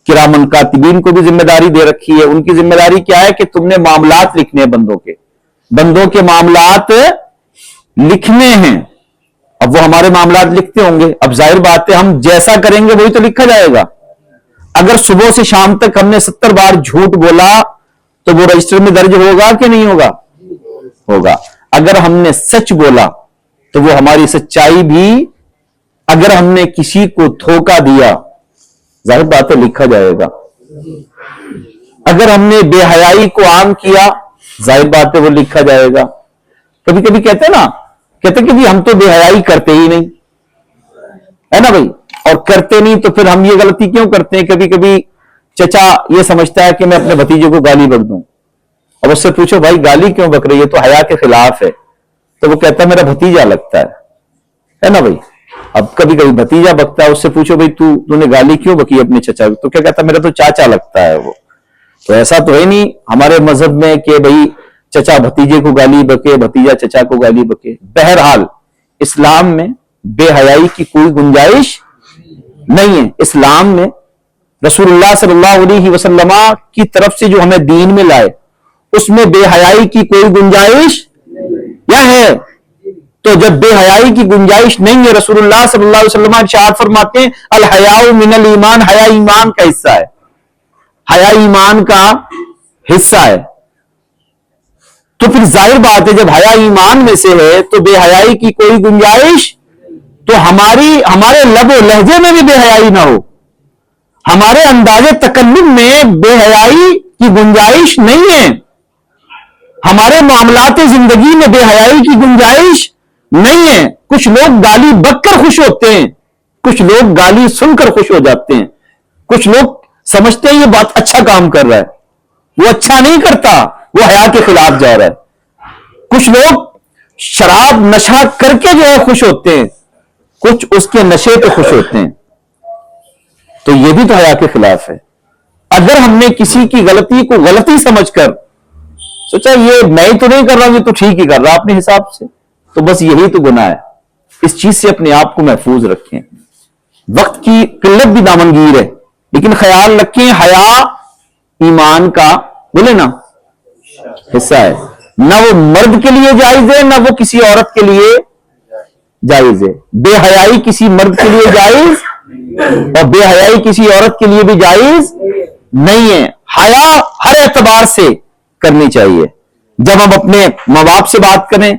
کرامن کاتبین کو بھی ذمہ داری دے رکھی ہے. ان کی ذمہ داری کیا ہے کہ تم نے معاملات لکھنے ہیں, بندوں کے معاملات لکھنے ہیں. اب وہ ہمارے معاملات لکھتے ہوں گے, اب ظاہر بات ہے ہم جیسا کریں گے وہی تو لکھا جائے گا. اگر صبح سے شام تک ہم نے 70 بار جھوٹ بولا تو وہ رجسٹر میں درج ہوگا کہ نہیں ہوگا؟ ہوگا. اگر ہم نے سچ بولا تو وہ ہماری سچائی بھی, اگر ہم نے کسی کو دھوکہ دیا ظاہر بات ہے لکھا جائے گا. اگر ہم نے بے حیائی کو عام کیا ظاہر بات ہے وہ لکھا جائے گا. کبھی کبھی کہتے ہیں نا, کہتے کہ ہم تو بے حیائی کرتے ہی نہیں, ہے نا بھائی, اور کرتے نہیں تو پھر ہم یہ غلطی کیوں کرتے ہیں؟ کبھی کبھی چچا یہ سمجھتا ہے کہ میں اپنے بھتیجے کو گالی بک دوں, اب اس سے پوچھو بھائی گالی کیوں بک رہی ہے؟ تو حیا کے خلاف ہے. تو وہ کہتا ہے میرا بھتیجا لگتا ہے نا بھائی. اب کبھی کبھی بھتیجا بکتا ہے, اس سے پوچھو بھائی تو نے گالی کیوں بکی اپنے چچا کو؟ تو کیا کہتا ہے میرا تو چاچا لگتا ہے وہ. تو ایسا تو ہے نہیں ہمارے مذہب میں کہ بھائی چچا بھتیجے کو گالی بکے, بھتیجا چچا کو گالی بکے. بہرحال اسلام میں بے حیائی کی کوئی گنجائش نہیں ہے. اسلام میں رسول اللہ صلی اللہ علیہ وسلم کی طرف سے جو ہمیں دین میں لائے اس میں بے حیائی کی کوئی گنجائش یا ہے؟ تو جب بے حیائی کی گنجائش نہیں ہے, رسول اللہ صلی اللہ علیہ وسلم ارشاد فرماتے ہیں الحیاء من الایمان, حیا ایمان کا حصہ ہے, حیا ایمان کا حصہ ہے. تو پھر ظاہر بات ہے جب حیا ایمان میں سے ہے تو بے حیائی کی کوئی گنجائش, تو ہمارے لب و لہجے میں بھی بے حیائی نہ ہو, ہمارے انداز تکلم میں بے حیائی کی گنجائش نہیں ہے, ہمارے معاملات زندگی میں بے حیائی کی گنجائش نہیں ہے. کچھ لوگ گالی بک کر خوش ہوتے ہیں, کچھ لوگ گالی سن کر خوش ہو جاتے ہیں, کچھ لوگ سمجھتے ہیں یہ بات اچھا کام کر رہا ہے, وہ اچھا نہیں کرتا, وہ حیا کے خلاف جا رہا ہے. کچھ لوگ شراب نشہ کر کے جو ہے خوش ہوتے ہیں, کچھ اس کے نشے پہ خوش ہوتے ہیں, تو یہ بھی تو حیا کے خلاف ہے. اگر ہم نے کسی کی غلطی کو غلطی سمجھ کر سوچا یہ میں تو نہیں کر رہا, یہ تو ٹھیک ہی کر رہا اپنے حساب سے, تو بس یہی تو گناہ ہے. اس چیز سے اپنے آپ کو محفوظ رکھیں. وقت کی قلت بھی دامنگیر ہے, لیکن خیال رکھیں حیا ایمان کا بولے نا حصہ ہے. نہ وہ مرد کے لیے جائز ہے نہ وہ کسی عورت کے لیے جائز ہے. بے حیائی کسی مرد کے لیے جائز اور بے حیائی کسی عورت کے لیے بھی جائز نہیں ہے. حیا ہر اعتبار سے کرنی چاہیے. جب ہم اپنے ماں باپ سے بات کریں